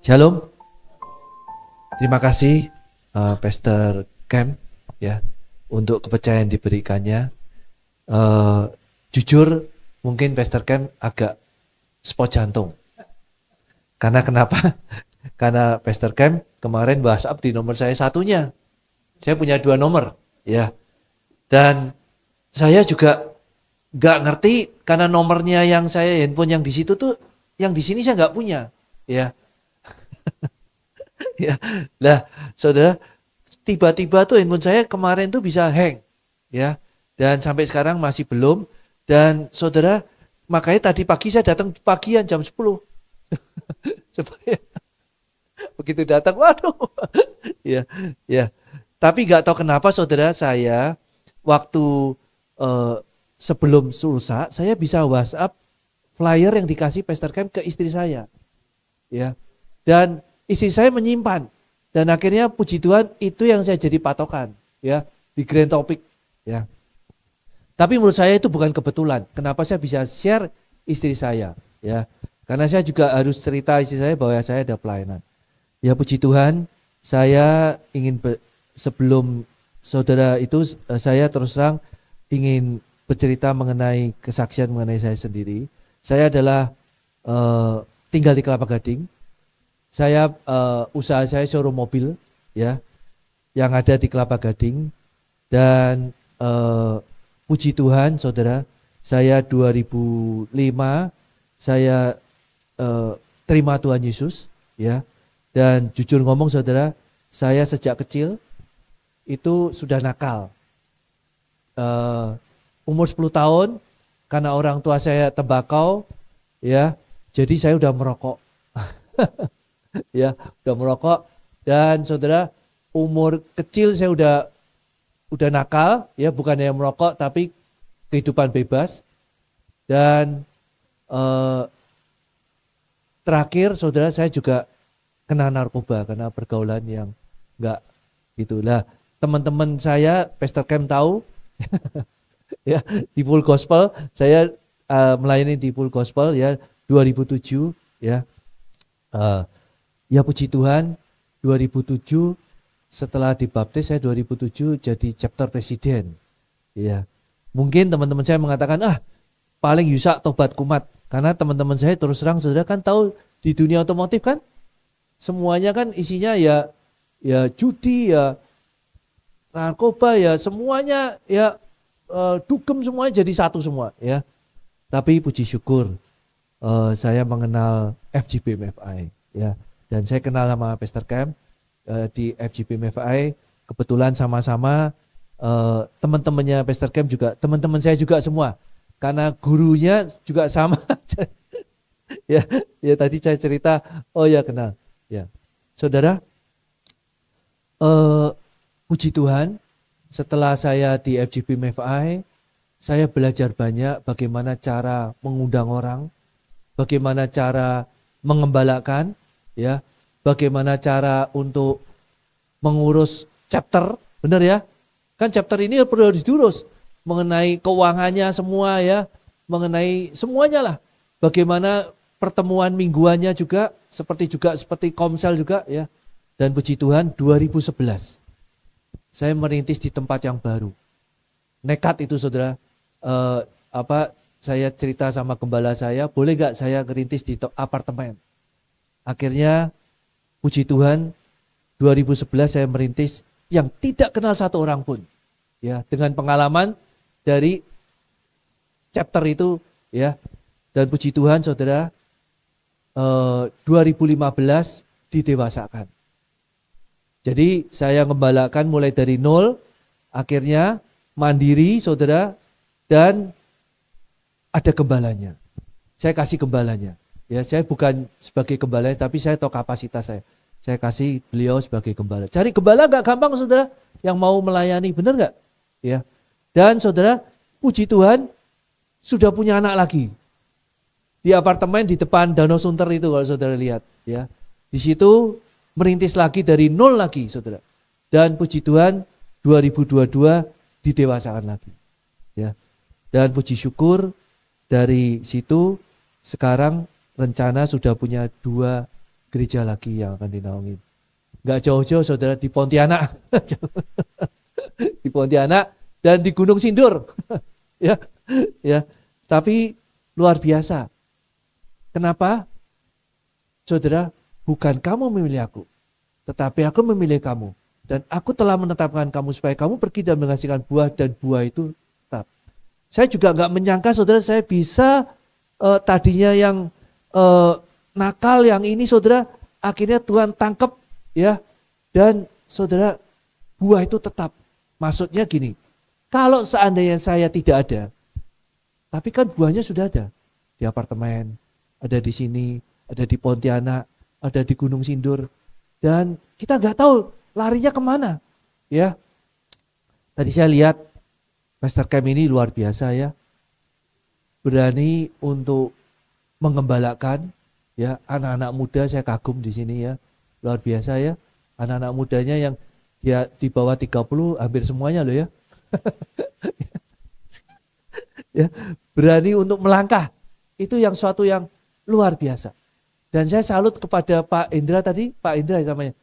Shalom, terima kasih Pastor Cam ya untuk kepercayaan diberikannya. Jujur mungkin Pastor Cam agak spot jantung. Karena kenapa? Karena Pastor Cam kemarin WhatsApp di nomor saya satunya. Saya punya 2 nomor ya. Dan saya juga nggak ngerti karena nomornya yang saya handphone yang di situ tuh yang di sini saya nggak punya ya. Ya, lah saudara, tiba-tiba tuh handphone saya kemarin tuh bisa hang, ya, dan sampai sekarang masih belum. Dan saudara, makanya tadi pagi saya datang pagian jam 10, supaya begitu datang, waduh, ya, ya. Tapi nggak tahu kenapa saudara saya waktu eh, sebelum lusa, saya bisa WhatsApp flyer yang dikasih Pastor Camp ke istri saya, ya, dan istri saya menyimpan. Dan akhirnya puji Tuhan itu yang saya jadi patokan ya di Grand Topic ya. Tapi menurut saya itu bukan kebetulan. Kenapa saya bisa share istri saya ya? Karena saya juga harus cerita istri saya bahwa saya ada pelayanan. Ya puji Tuhan, saya ingin sebelum saudara itu saya terus terang ingin bercerita mengenai kesaksian mengenai saya sendiri. Saya adalah tinggal di Kelapa Gading. Saya usaha saya showroom mobil ya yang ada di Kelapa Gading. Dan puji Tuhan saudara, saya 2005 saya terima Tuhan Yesus ya. Dan jujur ngomong saudara, saya sejak kecil itu sudah nakal. Umur 10 tahun karena orang tua saya tembakau ya, jadi saya udah merokok. Ya, udah merokok. Dan saudara, umur kecil saya udah nakal ya, bukan yang merokok tapi kehidupan bebas. Dan terakhir saudara, saya juga kena narkoba karena pergaulan yang enggak gitulah. Teman-teman saya Pastor Cam tahu ya, di Full Gospel saya melayani di Full Gospel ya 2007 ya. Ya puji Tuhan, 2007 setelah dibaptis saya 2007 jadi chapter presiden. Ya. Mungkin teman-teman saya mengatakan paling Yusak tobat kumat, karena teman-teman saya terus terang saudara kan tahu di dunia otomotif kan semuanya kan isinya ya judi ya narkoba ya semuanya ya dugem semuanya jadi satu semua ya. Tapi puji syukur saya mengenal FGP MFI ya. Dan saya kenal sama Pastor Cam di FGP MFI, kebetulan sama-sama teman-temannya Pastor Cam juga, teman-teman saya juga semua, karena gurunya juga sama. ya tadi saya cerita, oh ya kenal. Ya, saudara, puji Tuhan, setelah saya di FGP MFI, saya belajar banyak bagaimana cara mengundang orang, bagaimana cara mengembalakan. Ya, bagaimana cara untuk mengurus chapter, benar ya? Kan chapter ini perlu diurus mengenai keuangannya semua ya, mengenai semuanya lah. Bagaimana pertemuan mingguannya juga seperti Komsel juga ya. Dan puji Tuhan 2011 saya merintis di tempat yang baru. Nekat itu saudara, saya cerita sama gembala saya, boleh gak saya ngerintis di apartemen? Akhirnya puji Tuhan 2011 saya merintis yang tidak kenal satu orang pun ya, dengan pengalaman dari chapter itu ya. Dan puji Tuhan saudara, 2015 didewasakan. Jadi saya ngembalakan mulai dari nol, akhirnya mandiri saudara, dan ada gembalanya. Saya kasih gembalanya. Ya, saya bukan sebagai gembala, tapi saya tahu kapasitas saya. Saya kasih beliau sebagai gembala. Cari gembala gak gampang saudara, yang mau melayani, benar gak? Ya. Dan saudara, puji Tuhan sudah punya anak lagi. Di apartemen di depan Danau Sunter itu kalau saudara lihat. Ya. Di situ merintis lagi dari nol lagi saudara. Dan puji Tuhan 2022 didewasakan lagi. Ya. Dan puji syukur dari situ sekarang rencana sudah punya 2 gereja lagi yang akan dinaungin. Nggak jauh-jauh saudara, di Pontianak. Di Pontianak dan di Gunung Sindur. Ya, ya. Tapi luar biasa. Kenapa? Saudara, bukan kamu memilih aku, tetapi aku memilih kamu. Dan aku telah menetapkan kamu supaya kamu pergi dan menghasilkan buah, dan buah itu tetap. Saya juga nggak menyangka saudara saya bisa tadinya yang nakal, yang ini saudara, akhirnya Tuhan tangkap ya. Dan saudara, buah itu tetap. Maksudnya gini, kalau seandainya saya tidak ada, tapi kan buahnya sudah ada. Di apartemen, ada di sini, ada di Pontianak, ada di Gunung Sindur. Dan kita nggak tahu larinya kemana, ya. Tadi saya lihat Pastor Cam ini luar biasa ya, berani untuk mengembalakan ya anak-anak muda. Saya kagum di sini ya, luar biasa ya, anak-anak mudanya yang dia di bawah 30 hampir semuanya loh ya. Ya, berani untuk melangkah, itu yang suatu yang luar biasa. Dan saya salut kepada Pak Indra tadi, Pak Indra namanya,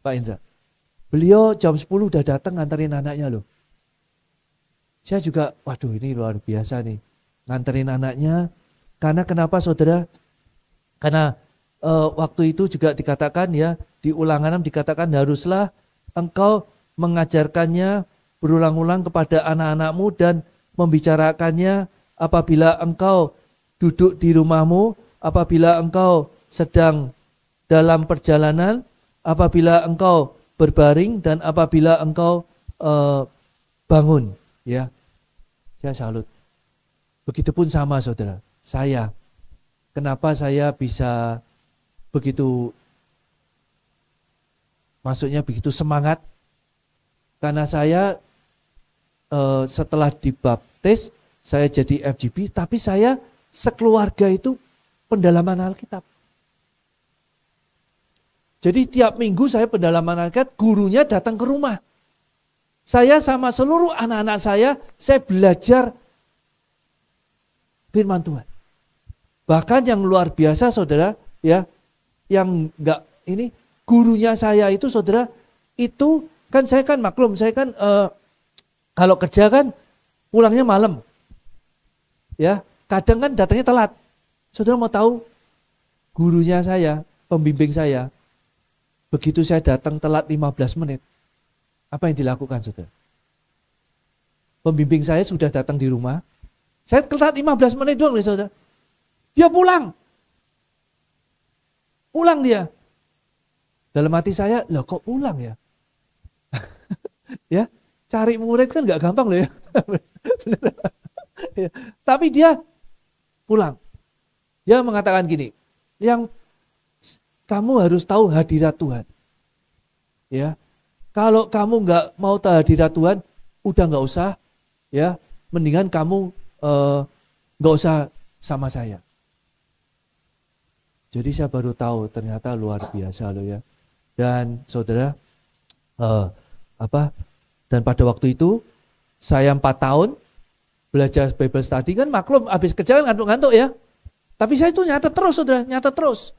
Pak Indra. Beliau jam 10 udah datang nganterin anaknya loh. Saya juga, waduh ini luar biasa nih, nganterin anaknya. Karena kenapa saudara? Karena waktu itu juga dikatakan ya, di Ulangan 6 dikatakan haruslah engkau mengajarkannya berulang-ulang kepada anak-anakmu dan membicarakannya apabila engkau duduk di rumahmu, apabila engkau sedang dalam perjalanan, apabila engkau berbaring, dan apabila engkau bangun, ya. Saya salut. Begitupun sama saudara, saya. Kenapa saya bisa begitu, maksudnya begitu semangat? Karena saya setelah dibaptis, saya jadi FGB, tapi saya sekeluarga itu pendalaman Alkitab. Jadi tiap minggu saya pendalaman Alkitab, gurunya datang ke rumah. Saya sama seluruh anak-anak saya belajar firman Tuhan. Bahkan yang luar biasa saudara, ya, yang enggak ini, gurunya saya itu saudara, itu kan saya kan maklum, saya kan kalau kerja kan pulangnya malam. Ya, kadang kan datangnya telat. Saudara mau tahu, gurunya saya, pembimbing saya, begitu saya datang telat 15 menit, apa yang dilakukan saudara? Pembimbing saya sudah datang di rumah, saya telat 15 menit doang nih saudara. Dia pulang. Pulang dia. Dalam hati saya, loh kok pulang ya? Ya, cari murid kan gak gampang loh ya. Ya. Tapi dia pulang. Dia mengatakan gini, yang kamu harus tahu hadirat Tuhan. Ya, kalau kamu nggak mau tahu hadirat Tuhan, udah nggak usah, ya, mendingan kamu nggak usah sama saya. Jadi saya baru tahu ternyata luar biasa loh ya. Dan saudara, dan pada waktu itu saya 4 tahun belajar Bible study, kan maklum habis kerja kan ngantuk-ngantuk ya. Tapi saya itu nyata terus saudara, nyata terus.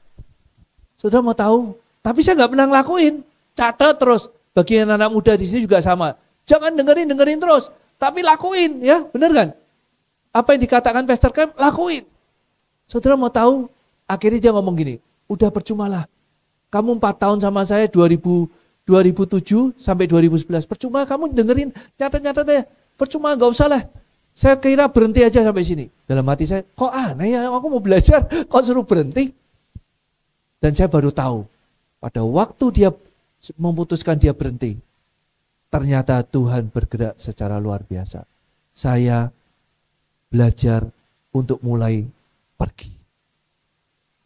Saudara mau tahu, tapi saya nggak pernah ngelakuin, catat terus. Bagi anak-anak muda di sini juga sama. Jangan dengerin terus, tapi lakuin ya, benar kan? Apa yang dikatakan Pastor Cam, lakuin. Saudara mau tahu, akhirnya dia ngomong gini, udah percuma lah. Kamu 4 tahun sama saya 2007 sampai 2011, percuma kamu dengerin, nyatet ya, percuma nggak usah lah. Saya kira berhenti aja sampai sini. Dalam hati saya, kok aneh ya, aku mau belajar, kok suruh berhenti? Dan saya baru tahu, pada waktu dia memutuskan dia berhenti, ternyata Tuhan bergerak secara luar biasa. Saya belajar untuk mulai pergi.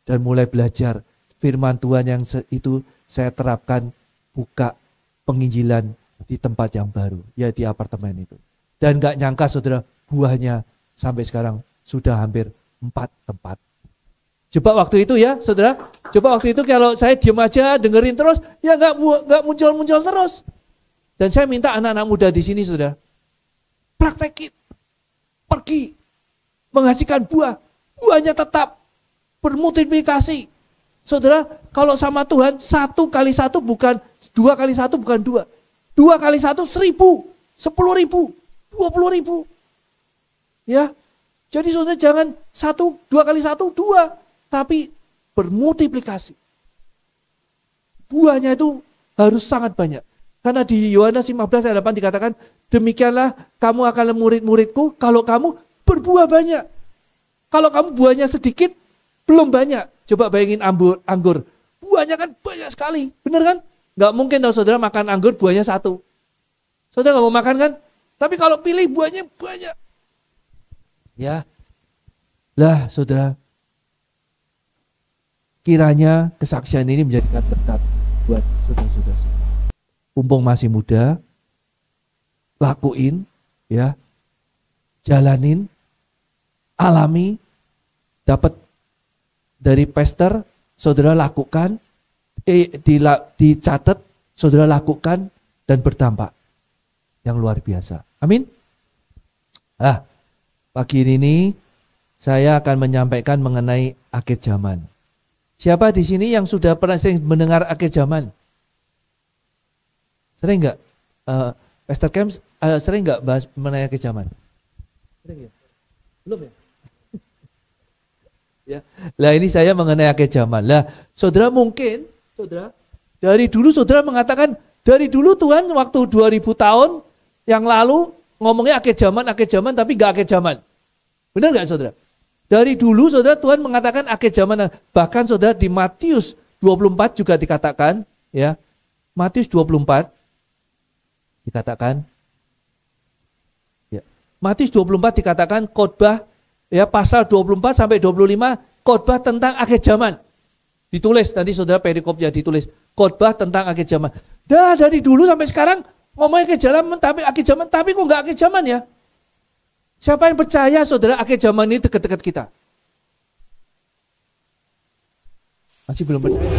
Dan mulai belajar firman Tuhan yang itu saya terapkan, buka penginjilan di tempat yang baru, ya di apartemen itu. Dan gak nyangka saudara, buahnya sampai sekarang sudah hampir 4 tempat. Coba waktu itu ya saudara, coba waktu itu kalau saya diam aja dengerin terus, ya gak muncul-muncul terus. Dan saya minta anak-anak muda di sini saudara, praktekin, pergi, menghasilkan buah, buahnya tetap bermultiplikasi. Saudara, kalau sama Tuhan, 1 kali 1 bukan, 2 kali 1 bukan 2. 2 kali 1 1000, 10.000, 20.000. Ya, jadi saudara jangan 2 kali 1, 2. Tapi bermultiplikasi. Buahnya itu harus sangat banyak. Karena di Yohanes 15 ayat 8 dikatakan, demikianlah kamu akan murid-muridku kalau kamu berbuah banyak. Kalau kamu buahnya sedikit, belum banyak. Coba bayangin anggur. Buahnya kan banyak sekali. Benar kan? Nggak mungkin kalau saudara makan anggur buahnya 1. Saudara nggak mau makan kan? Tapi kalau pilih buahnya banyak. Ya. Lah saudara. Kiranya kesaksian ini menjadikan berkat buat saudara-saudara. Mumpung masih muda, lakuin, ya, jalanin, alami, dapat dari pastor, saudara lakukan, dicatat, saudara lakukan, dan berdampak yang luar biasa. Amin. Pagi ini saya akan menyampaikan mengenai akhir zaman. Siapa di sini yang sudah pernah sering mendengar akhir zaman? Sering nggak? Pastor Camp sering nggak bahas mengenai akhir zaman? Sering ya? Belum ya? Ya. Lah ini saya mengenai akhir zaman. Lah, saudara mungkin, saudara, dari dulu saudara mengatakan, dari dulu Tuhan waktu 2000 tahun yang lalu ngomongnya akhir zaman, tapi nggak akhir zaman. Benar nggak saudara? Dari dulu saudara Tuhan mengatakan akhir zaman. Bahkan saudara di Matius 24 juga dikatakan, ya, Matius 24 dikatakan, ya, Matius 24 dikatakan khotbah, ya, pasal 24 sampai 25 khotbah tentang akhir zaman. Ditulis nanti saudara perikopnya ditulis khotbah tentang akhir zaman. Dari dulu sampai sekarang ngomongnya akhir zaman, tapi kok nggak akhir zaman ya? Siapa yang percaya saudara akhir zaman ini dekat-dekat kita? Masih belum percaya?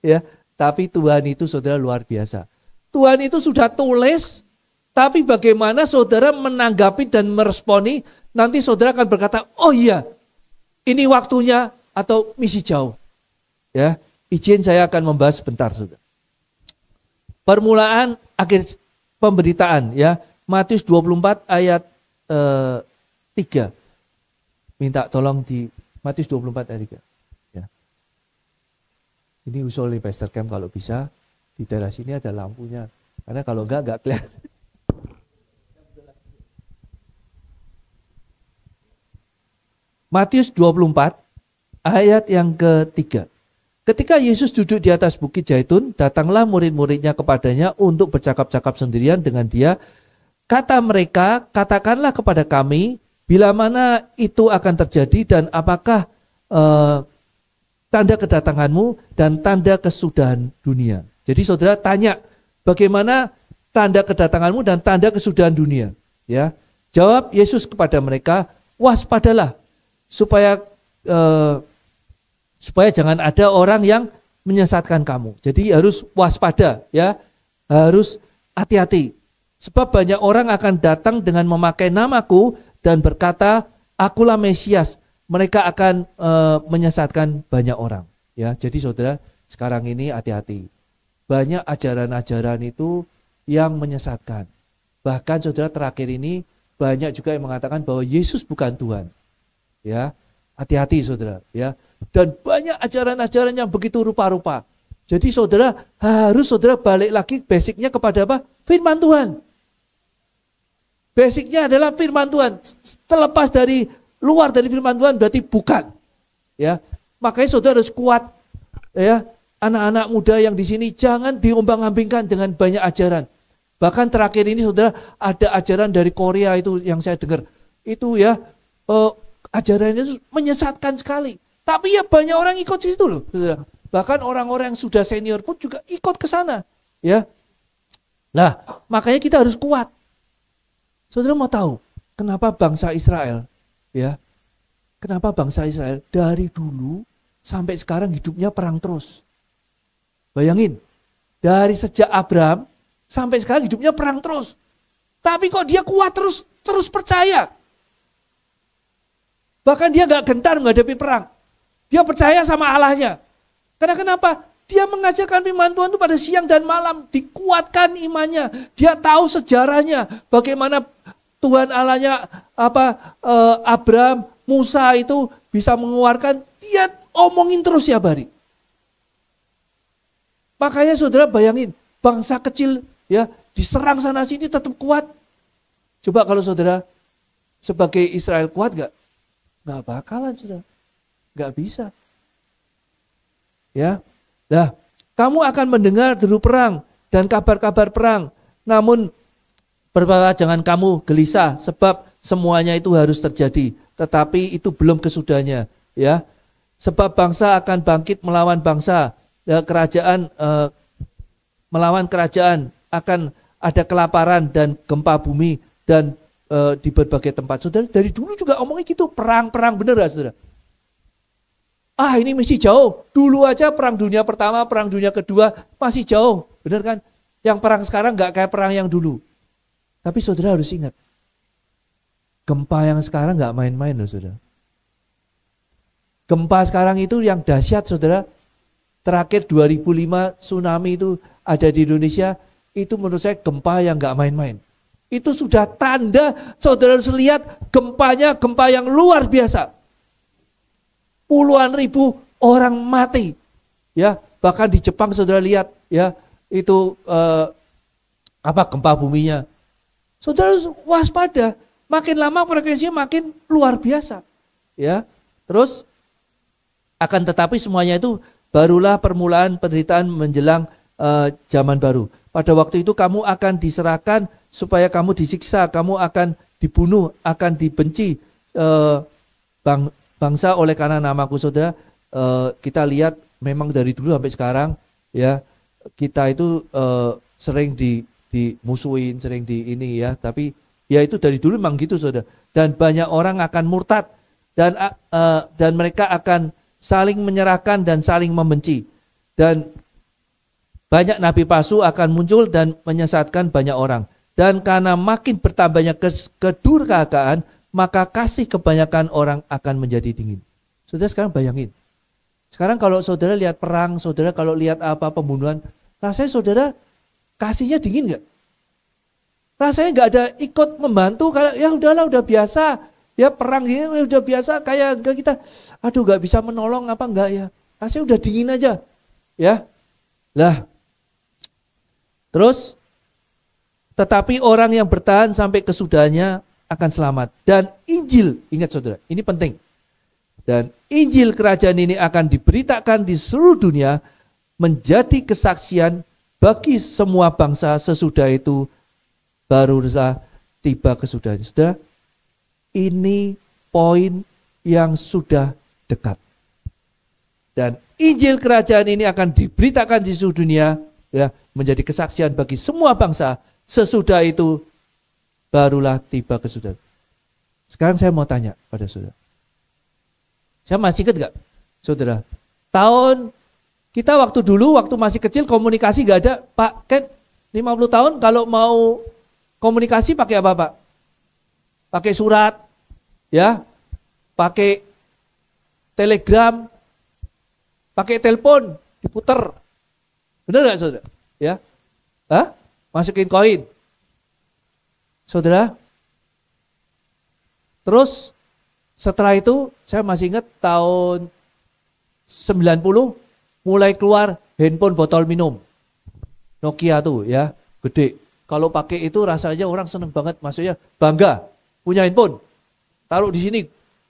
Ya, tapi Tuhan itu saudara luar biasa. Tuhan itu sudah tulis, tapi bagaimana saudara menanggapi dan meresponi, nanti saudara akan berkata, oh iya, ini waktunya atau misi jauh. Ya, izin saya akan membahas sebentar, saudara. Permulaan akhir pemberitaan, ya, Matius 24 ayat 3. Minta tolong di Matius 24 ayat 3. Ya. Ini usul Pastor Camp kalau bisa. Di daerah sini ada lampunya, karena kalau enggak kelihatan. Matius 24 ayat yang ketiga. Ketika Yesus duduk di atas bukit Zaitun, datanglah murid-muridnya kepadanya untuk bercakap-cakap sendirian dengan dia. Kata mereka, katakanlah kepada kami, bila mana itu akan terjadi dan apakah tanda kedatanganmu dan tanda kesudahan dunia. Jadi saudara tanya, bagaimana tanda kedatanganmu dan tanda kesudahan dunia? Ya, jawab Yesus kepada mereka, waspadalah supaya jangan ada orang yang menyesatkan kamu. Jadi harus waspada, ya, harus hati-hati. Sebab banyak orang akan datang dengan memakai namaku dan berkata, akulah Mesias. Mereka akan menyesatkan banyak orang. Ya, jadi saudara sekarang ini hati-hati. Banyak ajaran-ajaran itu yang menyesatkan. Bahkan saudara terakhir ini banyak juga yang mengatakan bahwa Yesus bukan Tuhan. Ya, hati-hati saudara. Ya, dan banyak ajaran-ajaran yang begitu rupa-rupa. Jadi saudara harus saudara balik lagi basicnya kepada apa? Firman Tuhan. Basicnya adalah firman Tuhan. Terlepas dari luar dari firman Tuhan berarti bukan. Ya, makanya saudara harus kuat. Ya. Anak-anak muda yang di sini jangan diombang-ambingkan dengan banyak ajaran. Bahkan terakhir ini saudara ada ajaran dari Korea itu yang saya dengar. Itu ya ajarannya itu menyesatkan sekali. Tapi ya banyak orang ikut situ loh, saudara. Bahkan orang-orang yang sudah senior pun juga ikut ke sana. Ya. Nah, makanya kita harus kuat. Saudara mau tahu kenapa bangsa Israel, ya? Kenapa bangsa Israel dari dulu sampai sekarang hidupnya perang terus? Bayangin, dari sejak Abraham sampai sekarang hidupnya perang terus. Tapi kok dia kuat terus percaya. Bahkan dia gak gentar menghadapi perang. Dia percaya sama Allahnya. Karena kenapa? Dia mengajarkan firman Tuhan itu pada siang dan malam. Dikuatkan imannya. Dia tahu sejarahnya. Bagaimana Tuhan Allahnya Abraham, Musa itu bisa mengeluarkan. Dia omongin terus ya hari. Makanya saudara bayangin. Bangsa kecil ya diserang sana sini tetap kuat. Coba kalau saudara sebagai Israel kuat gak? Gak bakalan saudara. Gak bisa. Ya. Nah, kamu akan mendengar deru perang dan kabar-kabar perang. Namun berbahagia jangan kamu gelisah sebab semuanya itu harus terjadi. Tetapi itu belum kesudahnya, ya. Sebab bangsa akan bangkit melawan bangsa, ya, kerajaan melawan kerajaan, akan ada kelaparan dan gempa bumi dan di berbagai tempat. Saudara, dari dulu juga omongnya gitu, perang-perang bener ya, saudara. Ini masih jauh. Dulu aja perang dunia pertama, perang dunia kedua masih jauh. Benar kan? Yang perang sekarang gak kayak perang yang dulu. Tapi saudara harus ingat. Gempa yang sekarang gak main-main loh saudara. Gempa sekarang itu yang dahsyat saudara. Terakhir 2005 tsunami itu ada di Indonesia. Itu menurut saya gempa yang gak main-main. Itu sudah tanda saudara harus lihat gempanya gempa yang luar biasa. Puluhan ribu orang mati, ya bahkan di Jepang saudara lihat, ya itu gempa buminya. Saudara waspada, makin lama frekuensinya makin luar biasa, ya. Terus akan tetapi semuanya itu barulah permulaan penderitaan menjelang zaman baru. Pada waktu itu kamu akan diserahkan supaya kamu disiksa, kamu akan dibunuh, akan dibenci bangsa oleh karena namaku. Saudara, kita lihat memang dari dulu sampai sekarang ya kita itu sering dimusuhin, sering di ini ya, tapi ya itu dari dulu memang gitu saudara. Dan banyak orang akan murtad dan mereka akan saling menyerahkan dan saling membenci. Dan banyak nabi palsu akan muncul dan menyesatkan banyak orang. Dan karena makin bertambahnya kedurhakaan, maka kasih kebanyakan orang akan menjadi dingin. Saudara sekarang bayangin. Sekarang kalau saudara lihat perang, saudara kalau lihat pembunuhan, rasanya saudara kasihnya dingin gak? Rasanya gak ada ikut membantu, ya udahlah udah biasa. Ya perang ini udah biasa, kayak enggak kita, aduh gak bisa menolong apa enggak ya. Rasanya udah dingin aja. Ya. Lah. Terus, tetapi orang yang bertahan sampai kesudahannya akan selamat. Dan Injil, ingat saudara, ini penting. Dan Injil kerajaan ini akan diberitakan di seluruh dunia menjadi kesaksian bagi semua bangsa, sesudah itu barulah tiba kesudahan. Saudara, ini poin yang sudah dekat. Dan Injil kerajaan ini akan diberitakan di seluruh dunia ya, menjadi kesaksian bagi semua bangsa, sesudah itu barulah tiba kesudahan. Sekarang saya mau tanya pada saudara. Saya masih ingat gak saudara? Tahun kita waktu dulu, waktu masih kecil komunikasi gak ada. Pak Ken 50 tahun kalau mau komunikasi pakai apa Pak? Pakai surat, ya, pakai telegram, pakai telepon, diputer. Benar gak saudara? Ya, masukin koin. Saudara, terus setelah itu saya masih ingat tahun 90 mulai keluar handphone botol minum. Nokia tuh ya, gede. Kalau pakai itu rasanya orang seneng banget, maksudnya bangga punya handphone. Taruh di sini,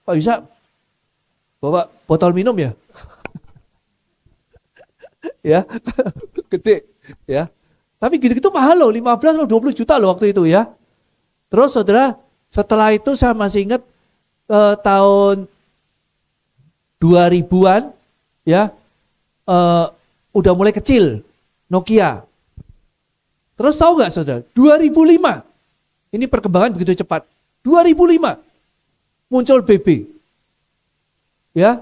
Pak bisa bawa botol minum ya? Ya, gede ya. Tapi gitu-gitu mahal loh, 15 loh, 20 juta loh waktu itu ya. Terus saudara, setelah itu saya masih ingat tahun 2000-an ya, udah mulai kecil Nokia. Terus tahu nggak saudara, 2005, ini perkembangan begitu cepat. 2005 muncul BB, ya.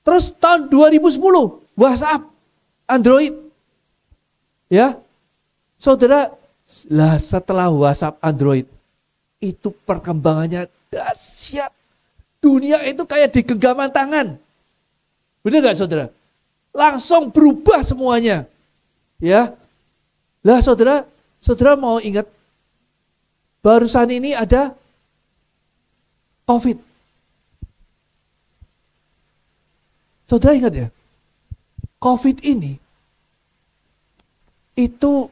Terus tahun 2010 WhatsApp, Android, ya. Saudara, lah setelah WhatsApp, Android, itu perkembangannya dahsyat. Dunia itu kayak di genggaman tangan. Benar nggak saudara? Langsung berubah semuanya. Ya, lah saudara mau ingat, barusan ini ada COVID. Saudara ingat ya, COVID ini itu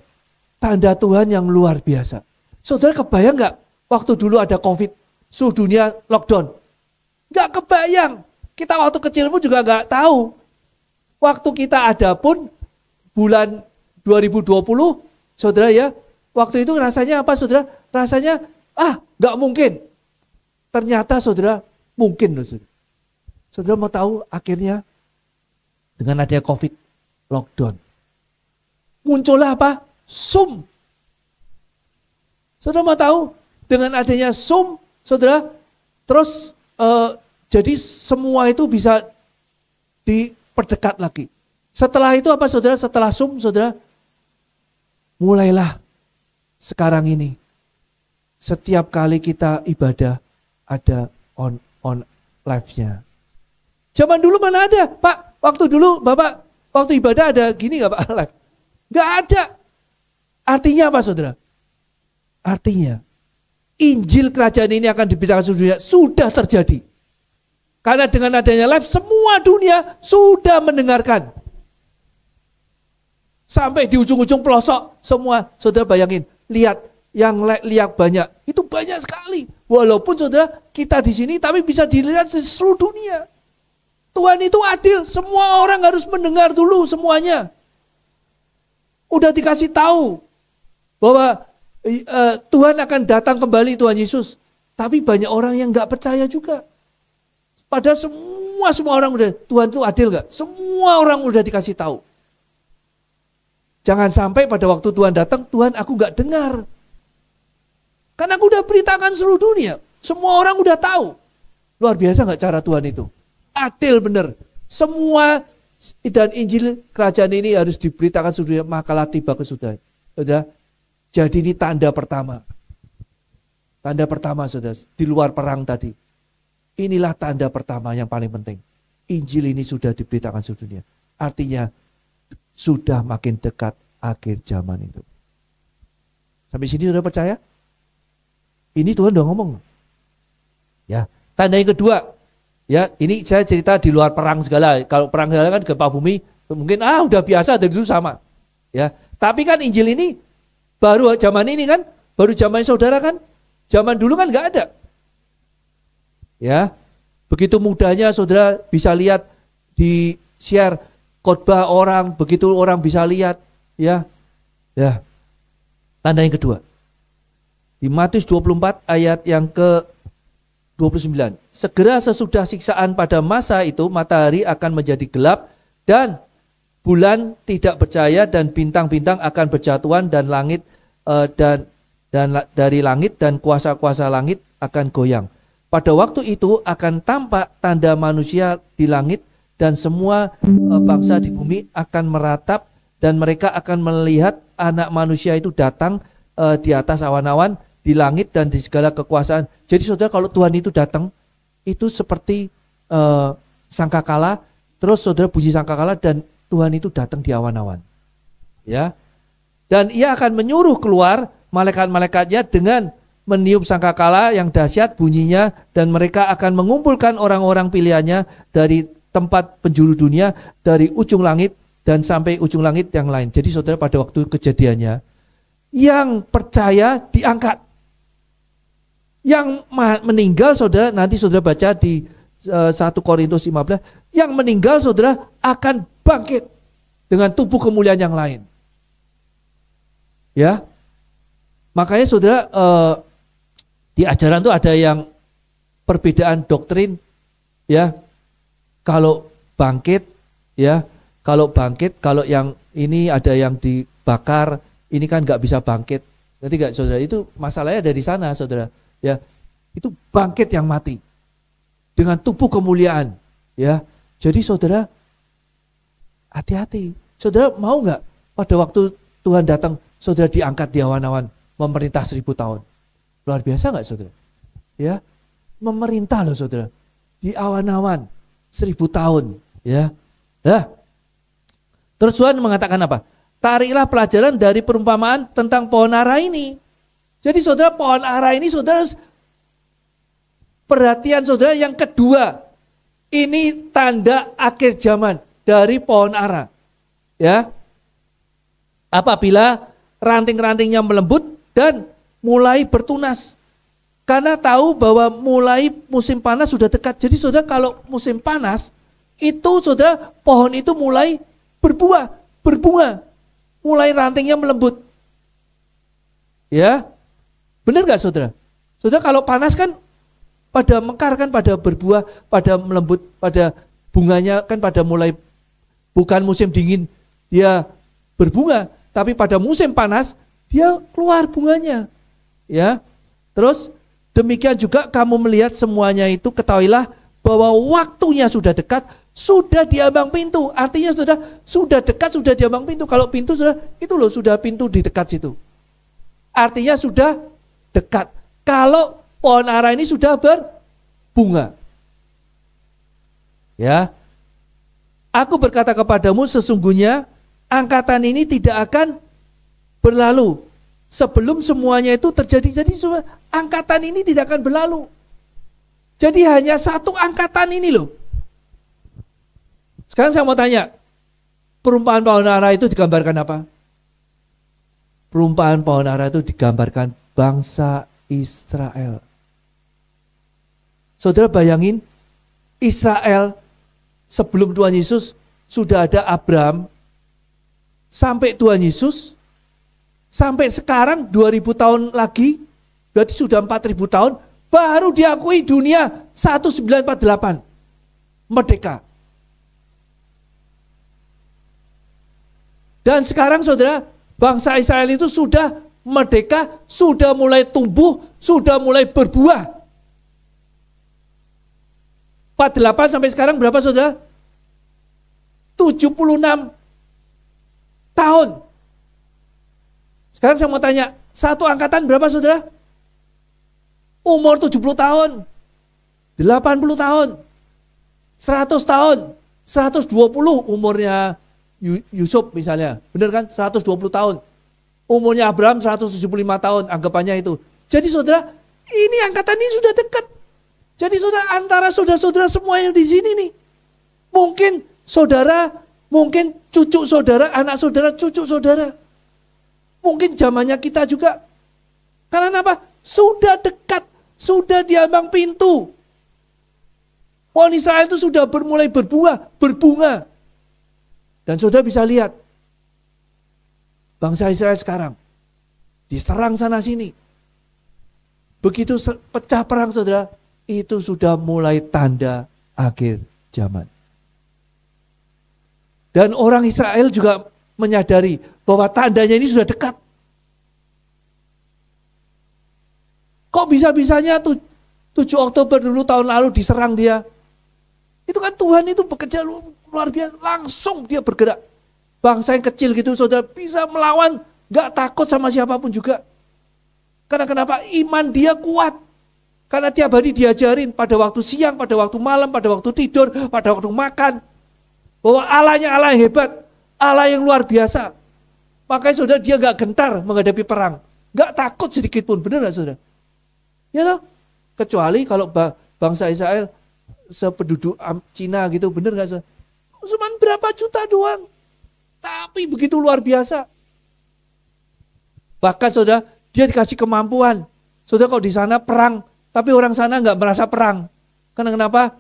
tanda Tuhan yang luar biasa. Saudara kebayang nggak waktu dulu ada COVID, seluruh dunia lockdown? Nggak kebayang. Kita waktu kecil pun juga nggak tahu. Waktu kita ada pun bulan 2020, saudara ya, waktu itu rasanya apa saudara? Rasanya nggak mungkin. Ternyata saudara mungkin loh saudara. Saudara mau tahu akhirnya dengan adanya COVID lockdown. Muncullah apa? Zoom. Saudara mau tahu dengan adanya Zoom, saudara, terus jadi semua itu bisa diperdekat lagi. Setelah itu apa saudara? Setelah Zoom, saudara, mulailah sekarang ini setiap kali kita ibadah ada on live-nya. Zaman dulu mana ada, Pak? Waktu dulu Bapak waktu ibadah ada gini nggak Pak live? Nggak ada. Artinya apa saudara? Artinya Injil kerajaan ini akan diberitakan seluruh dunia sudah terjadi. Karena dengan adanya live semua dunia sudah mendengarkan. Sampai di ujung-ujung pelosok semua, saudara bayangin, lihat yang lihat banyak, itu banyak sekali. Walaupun saudara kita di sini tapi bisa dilihat di seluruh dunia. Tuhan itu adil, semua orang harus mendengar dulu semuanya. Udah dikasih tahu bahwa Tuhan akan datang kembali, Tuhan Yesus. Tapi banyak orang yang gak percaya juga. Padahal semua orang udah, Tuhan itu adil gak? Semua orang udah dikasih tahu. Jangan sampai pada waktu Tuhan datang, Tuhan aku gak dengar. Karena aku udah beritakan seluruh dunia. Semua orang udah tahu. Luar biasa gak cara Tuhan itu? Adil bener. Semua dan Injil kerajaan ini harus diberitakan seluruh dunia, makalah tiba kesudahan. Saudara, jadi ini tanda pertama. Tanda pertama saudara, di luar perang tadi. Inilah tanda pertama yang paling penting. Injil ini sudah diberitakan seluruh dunia. Artinya sudah makin dekat akhir zaman itu. Sampai sini sudah percaya? Ini Tuhan udah ngomong. Ya, tanda yang kedua. Ya, ini saya cerita di luar perang segala. Kalau perang segala kan gempa bumi mungkin udah biasa dari dulu sama. Ya, tapi kan Injil ini baru zaman ini kan, baru zaman saudara kan. Zaman dulu kan nggak ada. Ya, begitu mudahnya saudara bisa lihat di share khotbah orang, begitu orang bisa lihat, ya. Ya. Tanda yang kedua. Di Matius 24 ayat yang ke-29. Segera sesudah siksaan pada masa itu matahari akan menjadi gelap dan bulan tidak bercahaya dan bintang-bintang akan berjatuhan dan langit dan dari langit dan kuasa-kuasa langit akan goyang. Pada waktu itu akan tampak tanda manusia di langit dan semua bangsa di bumi akan meratap dan mereka akan melihat anak manusia itu datang di atas awan-awan, di langit dan di segala kekuasaan. Jadi saudara kalau Tuhan itu datang, itu seperti sangkakala, terus saudara bunyi sangkakala dan Tuhan itu datang di awan-awan. Ya. Dan ia akan menyuruh keluar malaikat-malaikatnya dengan meniup sangkakala yang dahsyat bunyinya dan mereka akan mengumpulkan orang-orang pilihannya dari tempat penjuru dunia, dari ujung langit dan sampai ujung langit yang lain. Jadi saudara pada waktu kejadiannya, yang percaya diangkat. Yang meninggal saudara, nanti saudara baca di 1 Korintus 15, yang meninggal saudara akan bangkit dengan tubuh kemuliaan yang lain. Ya, makanya saudara di ajaran itu ada yang perbedaan doktrin, ya. Kalau bangkit, ya, kalau yang ini ada yang dibakar, ini kan nggak bisa bangkit. Nanti nggak saudara, itu masalahnya dari sana saudara, ya. Itu bangkit yang mati dengan tubuh kemuliaan, ya. Jadi saudara hati-hati. Saudara mau nggak pada waktu Tuhan datang, saudara diangkat di awan-awan memerintah 1000 tahun? Luar biasa nggak saudara? Ya, memerintah loh saudara di awan-awan 1000 tahun, Ya. Nah, terus Tuhan mengatakan apa? Tariklah pelajaran dari perumpamaan tentang pohon ara ini. Jadi saudara, pohon ara ini saudara, perhatian saudara yang kedua. Ini tanda akhir zaman dari pohon ara. Ya. Apabila ranting-rantingnya melembut dan mulai bertunas. Karena tahu bahwa mulai musim panas sudah dekat. Jadi saudara, kalau musim panas, itu saudara, pohon itu mulai berbuah, berbunga. Mulai rantingnya melembut. Ya, benar gak saudara? Saudara, kalau panas kan pada mekar, kan pada berbuah, pada melembut, pada bunganya kan pada mulai, bukan musim dingin dia berbunga, tapi pada musim panas dia keluar bunganya. Ya, terus demikian juga kamu melihat semuanya itu, ketahuilah bahwa waktunya sudah dekat, sudah di ambang pintu. Artinya sudah dekat, sudah di ambang pintu. Kalau pintu sudah, itu loh, sudah pintu di dekat situ. Artinya sudah dekat. Kalau pohon ara ini sudah berbunga. Ya. Aku berkata kepadamu, sesungguhnya angkatan ini tidak akan berlalu sebelum semuanya itu terjadi. Jadi angkatan ini tidak akan berlalu. Jadi hanya satu angkatan ini loh. Sekarang saya mau tanya, perumpamaan pohon ara itu digambarkan apa? Perumpamaan pohon ara itu digambarkan bangsa Israel. Saudara bayangin, Israel sebelum Tuhan Yesus sudah ada Abraham, sampai Tuhan Yesus, sampai sekarang 2000 tahun lagi, berarti sudah 4000 tahun, baru diakui dunia 1948, merdeka. Dan sekarang saudara, bangsa Israel itu sudah merdeka, sudah mulai tumbuh, sudah mulai berbuah. 48 sampai sekarang berapa saudara? 76 tahun. Sekarang saya mau tanya, satu angkatan berapa saudara? Umur 70 tahun, 80 tahun, 100 tahun, 120 umurnya Yusuf misalnya, benar kan? 120 tahun. Umurnya Abraham 175 tahun, anggapannya itu. Jadi saudara, ini angkatan ini sudah dekat. Jadi saudara, antara saudara-saudara semua yang di sini nih, mungkin saudara, mungkin cucu saudara, anak saudara, cucu saudara. Mungkin zamannya kita juga. Karena apa? Sudah dekat, sudah di ambang pintu. Pohon Israel itu sudah mulai berbuah, berbunga. Dan saudara bisa lihat, bangsa Israel sekarang diserang sana sini. Begitu pecah perang saudara, itu sudah mulai tanda akhir zaman. Dan orang Israel juga menyadari bahwa tandanya ini sudah dekat. Kok bisa-bisanya 7 Oktober dulu tahun lalu diserang dia? Itu kan Tuhan itu bekerja luar biasa, langsung dia bergerak. Bangsa yang kecil gitu saudara bisa melawan, gak takut sama siapapun juga. Karena kenapa? Iman dia kuat. Karena tiap hari diajarin pada waktu siang, pada waktu malam, pada waktu tidur, pada waktu makan. Bahwa Allahnya Allah yang hebat, Allah yang luar biasa. Makanya saudara dia gak gentar menghadapi perang. Gak takut sedikit pun, benar gak saudara? Ya loh, kecuali kalau bangsa Israel sependuduk Cina gitu, bener gak saudara? Cuma berapa juta doang, tapi begitu luar biasa. Bahkan saudara, dia dikasih kemampuan. Saudara kalau di sana perang, tapi orang sana nggak merasa perang. Karena kenapa?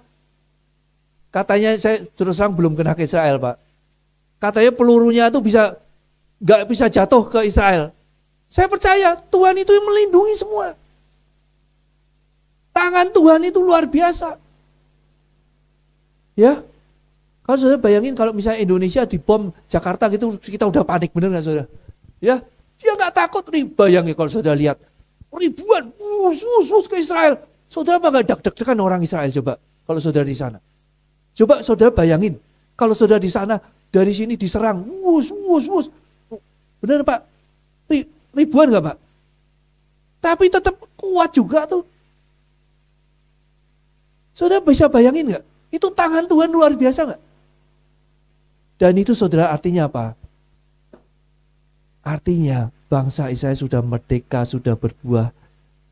Katanya saya terus terang belum kena ke Israel, Pak. Katanya pelurunya itu nggak bisa jatuh ke Israel. Saya percaya Tuhan itu yang melindungi semua. Tangan Tuhan itu luar biasa. Ya, kalau saudara bayangin kalau misalnya Indonesia dibom Jakarta gitu, kita udah panik, bener nggak saudara? Ya, dia nggak takut nih. Bayangin kalau saudara lihat ribuan ke Israel, saudara apa nggak deg-degan orang Israel coba? Kalau saudara di sana, coba saudara bayangin kalau saudara di sana dari sini diserang, bener Pak? Ribuan nggak Pak? Tapi tetap kuat juga tuh. Saudara bisa bayangin nggak? Itu tangan Tuhan luar biasa nggak? Dan itu saudara artinya apa? Artinya bangsa Israel sudah merdeka, sudah berbuah.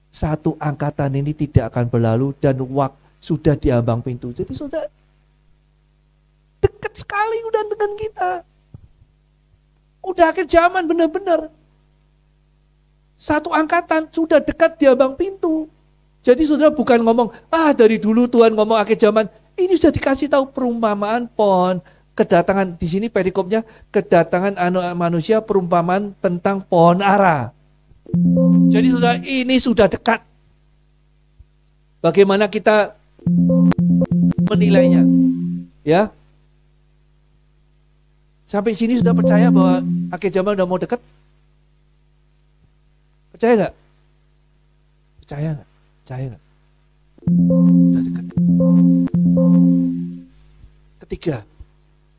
Satu angkatan ini tidak akan berlalu dan waktu sudah di ambang pintu. Jadi saudara dekat sekali udah dengan kita. Udah akhir zaman benar-benar. Satu angkatan sudah dekat di ambang pintu. Jadi saudara bukan ngomong, dari dulu Tuhan ngomong akhir zaman. Ini sudah dikasih tahu perumpamaan pohon. Kedatangan di sini perikopnya, kedatangan anak manusia perumpamaan tentang pohon ara. Jadi saudara ini sudah dekat. Bagaimana kita menilainya? Ya. Sampai sini sudah percaya bahwa akhir zaman udah mau dekat? Percaya nggak? Percaya nggak? Percaya nggak? Udah dekat. Ketiga,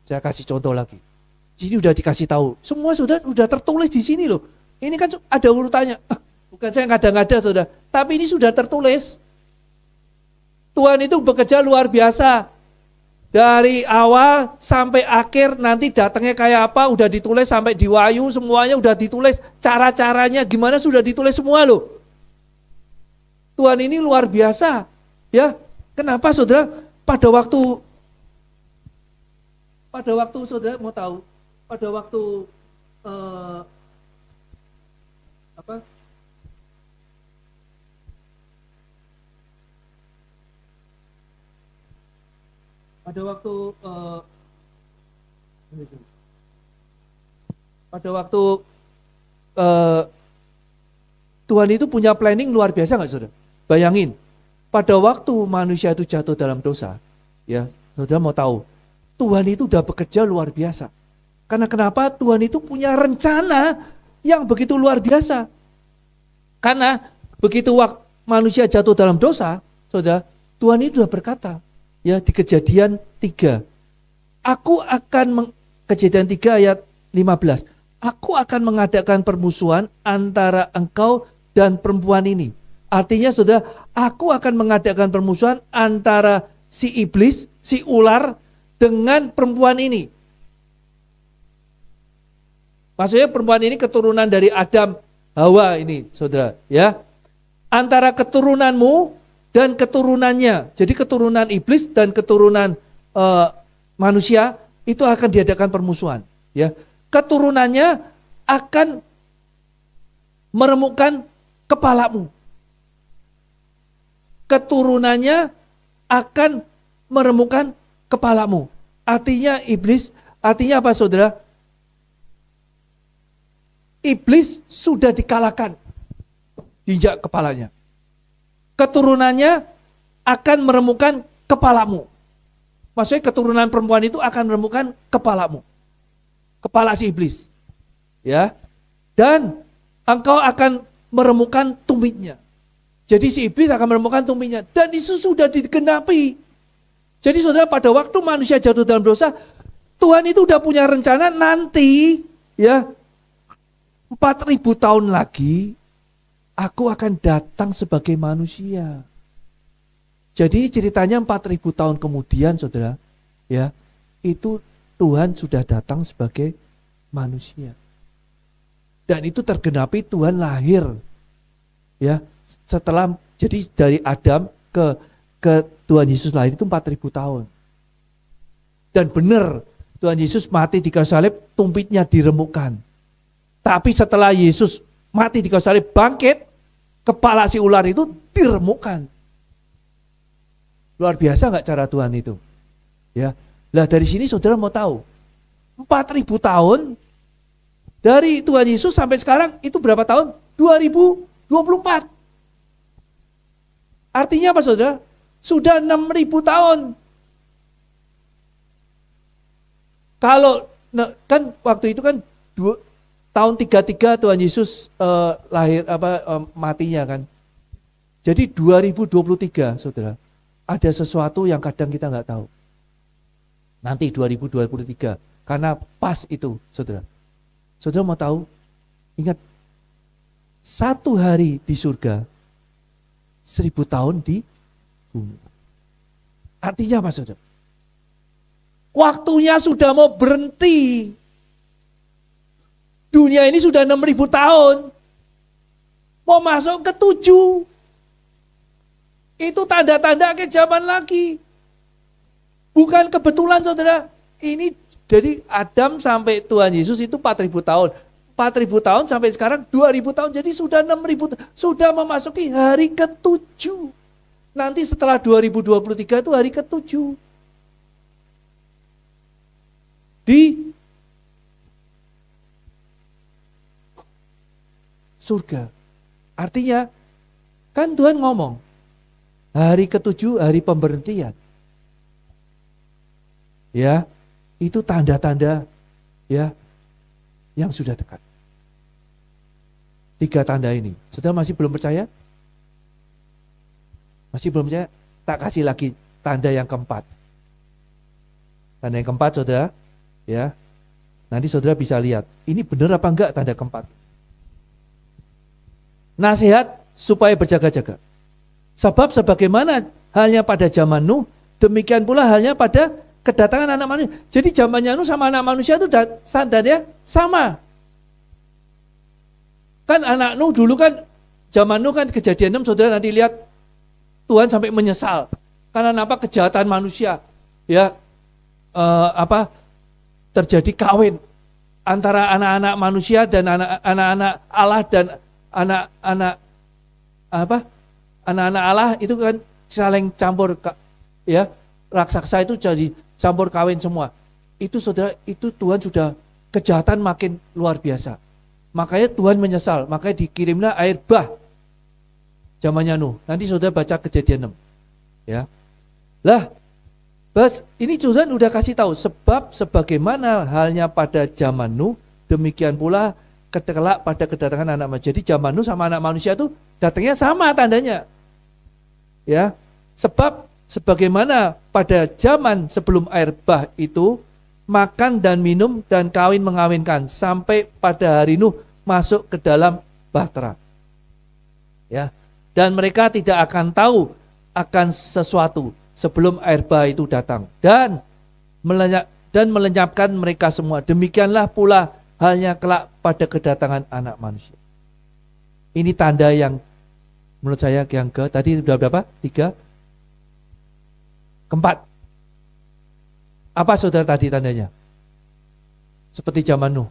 saya kasih contoh lagi. Sini udah dikasih tahu. Semua sudah tertulis di sini loh. Ini kan ada urutannya. Bukan saya ngada-ngada saudara. Tapi ini sudah tertulis. Tuhan itu bekerja luar biasa. Dari awal sampai akhir nanti datangnya kayak apa udah ditulis sampai di Wahyu semuanya udah ditulis. Cara-caranya gimana sudah ditulis semua loh. Tuhan ini luar biasa. Ya, kenapa saudara pada waktu saudara mau tahu pada waktu pada waktu Tuhan itu punya planning luar biasa nggak saudara? Bayangin, pada waktu manusia itu jatuh dalam dosa, ya saudara mau tahu, Tuhan itu udah bekerja luar biasa. Karena kenapa? Tuhan itu punya rencana yang begitu luar biasa. Karena begitu waktu manusia jatuh dalam dosa, saudara, Tuhan itu sudah berkata, ya di Kejadian 3. Kejadian 3 ayat 15. Aku akan mengadakan permusuhan antara engkau dan perempuan ini. Artinya saudara, aku akan mengadakan permusuhan antara si iblis, si ular dengan perempuan ini. Maksudnya perempuan ini keturunan dari Adam, Hawa ini, saudara, ya. Antara keturunanmu dan keturunannya. Jadi keturunan iblis dan keturunan manusia itu akan diadakan permusuhan, ya. Keturunannya akan meremukkan kepalamu. Keturunannya akan meremukkan kepalamu. Artinya iblis, artinya apa saudara? Iblis sudah dikalahkan, diinjak kepalanya. Keturunannya akan meremukkan kepalamu. Maksudnya keturunan perempuan itu akan meremukkan kepalamu. Kepala si iblis. Ya. Dan engkau akan meremukkan tumitnya. Jadi si iblis akan meremukkan tumitnya. Dan itu sudah digenapi. Jadi saudara, pada waktu manusia jatuh dalam dosa, Tuhan itu udah punya rencana nanti, ya, 4.000 tahun lagi, aku akan datang sebagai manusia. Jadi ceritanya 4.000 tahun kemudian, saudara, ya, itu Tuhan sudah datang sebagai manusia. Dan itu tergenapi Tuhan lahir, ya, setelah, jadi dari Adam ke Tuhan Yesus lahir itu 4.000 tahun. Dan benar, Tuhan Yesus mati di kayu salib, tumitnya diremukkan. Tapi setelah Yesus mati di kayu salib, bangkit, kepala si ular itu diremukkan. Luar biasa nggak cara Tuhan itu? Ya, lah dari sini saudara mau tahu, 4.000 tahun dari Tuhan Yesus sampai sekarang itu berapa tahun? 2024. Artinya apa saudara? Sudah 6.000 tahun. Kalau kan waktu itu kan tahun 33 Tuhan Yesus lahir matinya kan. Jadi 2023 saudara, ada sesuatu yang kadang kita nggak tahu. Nanti 2023 karena pas itu saudara. Saudara mau tahu? Ingat, 1 hari di surga 1.000 tahun di bumi. Artinya apa saudara? Waktunya sudah mau berhenti. Dunia ini sudah 6.000 tahun. Mau masuk ke 7. Itu tanda-tanda akhir zaman lagi. Bukan kebetulan saudara. Ini dari Adam sampai Tuhan Yesus itu 4.000 tahun. 4.000 tahun sampai sekarang 2.000 tahun. Jadi sudah 6.000 tahun. Sudah memasuki hari ke-7. Nanti setelah 2023 itu hari ke-7. Di surga. Artinya, kan Tuhan ngomong, hari ke-7 hari pemberhentian. Ya, itu tanda-tanda ya yang sudah dekat. 3 tanda ini. Saudara masih belum percaya? Masih belum percaya? Tak kasih lagi tanda yang keempat. Tanda yang keempat, saudara, ya. Nanti saudara bisa lihat, ini benar apa enggak tanda keempat. Nasihat supaya berjaga-jaga. Sebab sebagaimana halnya pada zaman Nuh, demikian pula halnya pada kedatangan anak manusia. Jadi zamannya Nuh sama anak manusia itu standarnya sama. Kan anak Nuh dulu kan, zaman Nuh kan kejadian 6, saudara nanti lihat Tuhan sampai menyesal. Karena apa? Kejahatan manusia. Ya, terjadi kawin antara anak-anak manusia dan anak-anak Allah dan anak-anak Allah itu kan saling campur, ya, raksasa itu jadi campur kawin semua. Itu saudara, itu Tuhan sudah kejahatan makin luar biasa. Makanya Tuhan menyesal, makanya dikirimlah air bah zamannya Nuh. Nanti saudara baca Kejadian 6. Ya. Lah, bas ini Tuhan udah kasih tahu, sebab sebagaimana halnya pada zaman Nuh, demikian pula kelak pada kedatangan anak manusia. Jadi zaman Nuh sama anak manusia itu datangnya sama tandanya. Ya. Sebab sebagaimana pada zaman sebelum air bah itu, makan dan minum dan kawin mengawinkan sampai pada hari Nuh masuk ke dalam bahtera. Ya. Dan mereka tidak akan tahu akan sesuatu sebelum air bah itu datang dan melenyapkan mereka semua. Demikianlah pula halnya kelak pada kedatangan anak manusia. Ini tanda yang menurut saya yang tadi sudah berapa? 3, keempat. Apa saudara tadi tandanya? Seperti zaman Nuh.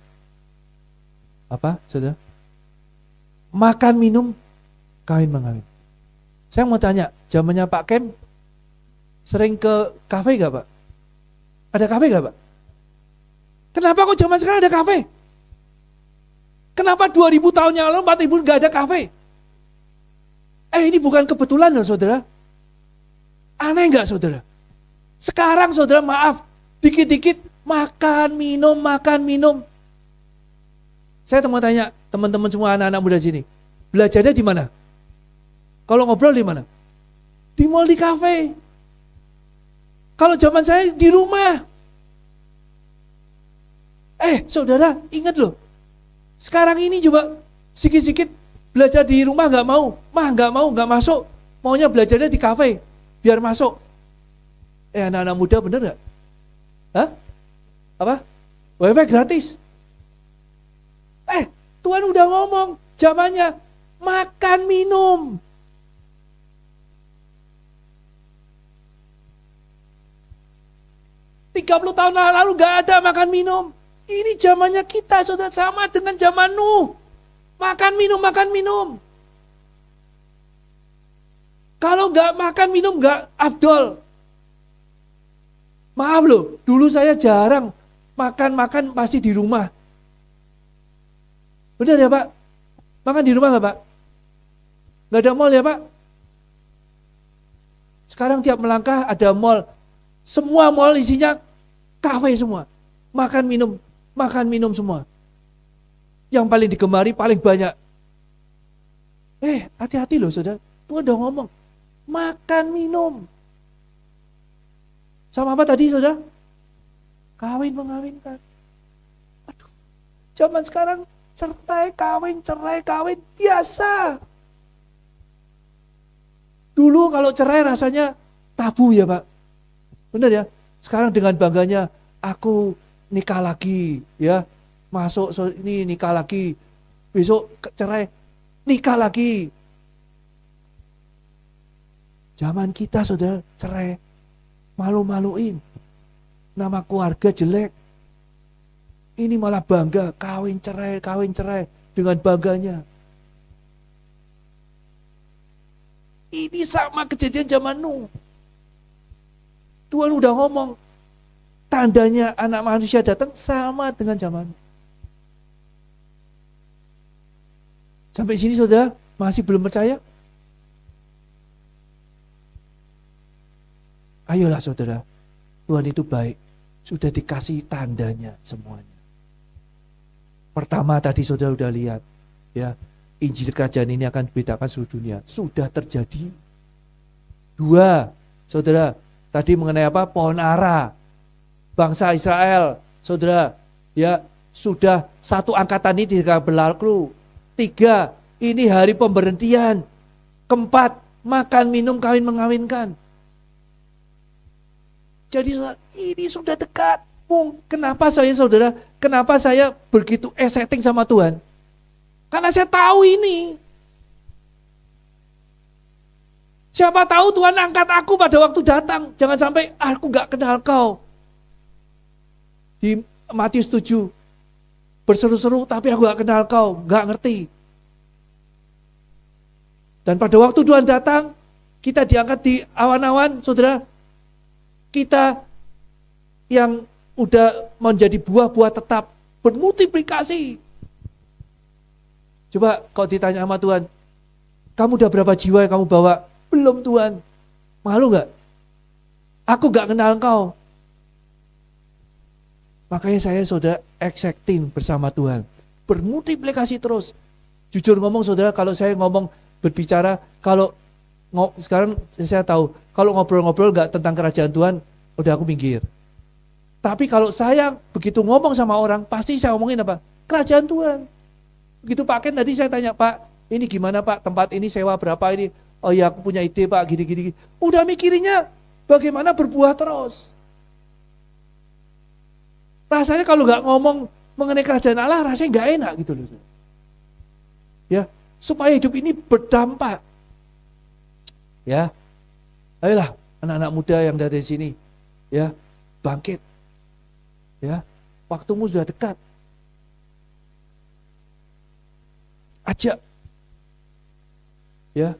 Apa saudara? Makan, minum, kawin mengawin. Saya mau tanya, zamannya Pak Kem sering ke kafe gak Pak? Ada kafe gak Pak? Kenapa kok zaman sekarang ada kafe? Kenapa 2000 tahun yang lalu, 4000 gak ada kafe? Ini bukan kebetulan loh saudara. Aneh gak saudara? Sekarang saudara maaf, dikit-dikit makan, minum. Saya mau tanya teman-teman semua anak-anak muda sini, belajarnya di mana? Kalau ngobrol di mana? Di mall, di kafe. Kalau zaman saya di rumah. Saudara, ingat loh. Sekarang ini coba sikit-sikit belajar di rumah nggak mau. Nggak masuk. Maunya belajarnya di kafe, biar masuk. Anak-anak muda bener nggak? Hah? Apa? WiFi gratis. Tuhan udah ngomong, zamannya makan minum. Puluh tahun lalu gak ada makan minum. Ini zamannya kita, saudara, sama dengan zaman Nuh. Makan minum. Kalau gak makan minum gak afdol. Maaf loh, dulu saya jarang makan pasti di rumah. Benar ya Pak? Makan di rumah gak Pak? Gak ada mall ya Pak? Sekarang tiap melangkah ada mall. Semua mall isinya kafe semua. Makan minum semua. Yang paling digemari paling banyak. Hati-hati loh saudara. Tuhan udah ngomong. Makan minum. Sama apa tadi saudara? Kawin mengawinkan. Aduh. Zaman sekarang cerai kawin biasa. Dulu kalau cerai rasanya tabu ya Pak. Benar ya? Sekarang dengan bangganya, aku nikah lagi, ya. Masuk ini nikah lagi, besok cerai, nikah lagi. Zaman kita saudara cerai, malu-maluin, nama keluarga jelek. Ini malah bangga, kawin cerai dengan bangganya. Ini sama kejadian zaman Nuh. Tuhan udah ngomong, tandanya anak manusia datang sama dengan zaman. Sampai sini saudara, masih belum percaya? Ayolah saudara, Tuhan itu baik, sudah dikasih tandanya semuanya. Pertama tadi saudara udah lihat, ya, Injil kerajaan ini akan diberitakan seluruh dunia. Sudah terjadi. Dua, saudara, tadi mengenai apa? Pohon ara. Bangsa Israel, saudara, ya, sudah satu angkatan ini tidak berlalu. Tiga, ini hari pemberhentian. Keempat, makan, minum, kawin, mengawinkan. Jadi ini sudah dekat. Kenapa saya begitu exciting sama Tuhan? Karena saya tahu ini. Siapa tahu Tuhan angkat aku pada waktu datang. Jangan sampai aku gak kenal kau. Di Matius 7. Berseru-seru tapi aku gak kenal kau. Gak ngerti. Dan pada waktu Tuhan datang, kita diangkat di awan-awan, saudara. Kita yang udah menjadi buah-buah tetap, bermultiplikasi. Coba kalau ditanya sama Tuhan, kamu udah berapa jiwa yang kamu bawa? Belum Tuhan. Malu gak? Aku gak kenal engkau. Makanya saya saudara exacting bersama Tuhan. Bermultiplikasi terus. Jujur ngomong saudara, kalau saya ngomong berbicara, kalau sekarang saya tahu, kalau ngobrol-ngobrol gak tentang kerajaan Tuhan, udah aku minggir. Tapi kalau saya begitu ngomong sama orang, pasti saya ngomongin apa? Kerajaan Tuhan. Begitu Pak Ken tadi saya tanya, Pak, ini gimana Pak, tempat ini sewa berapa ini? Oh ya aku punya ide Pak, gini-gini. Udah mikirinnya bagaimana berbuah terus. Rasanya kalau gak ngomong mengenai kerajaan Allah, rasanya gak enak gitu loh. Ya, supaya hidup ini berdampak. Ya, ayolah anak-anak muda yang dari sini, ya, bangkit. Ya, waktumu sudah dekat. Ajak. Ya,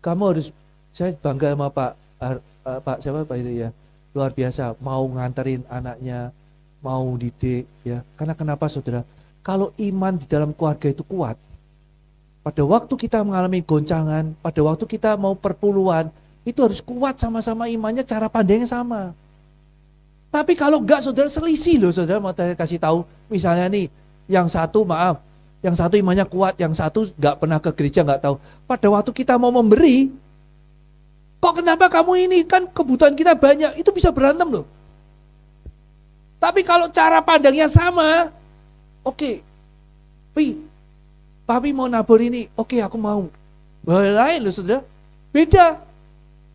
kamu harus, saya bangga sama Pak siapa Pak itu ya, luar biasa, mau nganterin anaknya, mau didik, ya. Karena kenapa saudara? Kalau iman di dalam keluarga itu kuat, pada waktu kita mengalami goncangan, pada waktu kita mau perpuluhan, itu harus kuat sama-sama imannya, cara pandangnya sama. Tapi kalau enggak saudara selisih loh saudara, mau saya kasih tahu, misalnya nih, yang satu imannya kuat, yang satu enggak pernah ke gereja, enggak tahu. Pada waktu kita mau memberi, kok kenapa kamu ini, kan kebutuhan kita banyak, itu bisa berantem loh. Tapi kalau cara pandangnya sama, oke, Papi mau nabur ini, oke aku mau. Lain loh saudara, beda.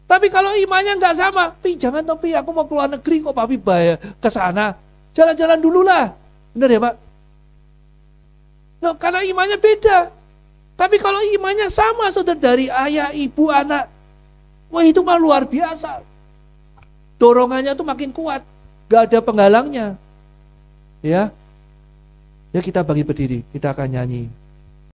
Tapi kalau imannya nggak sama, jangan Pi, aku mau keluar negeri kok Papi bayar ke sana. Jalan-jalan dulu lah. Benar ya Pak? Loh, karena imannya beda. Tapi kalau imannya sama saudara, dari ayah, ibu, anak, wah itu mah luar biasa. Dorongannya tuh makin kuat. Gak ada penghalangnya. Ya. Ya kita bagi berdiri, kita akan nyanyi.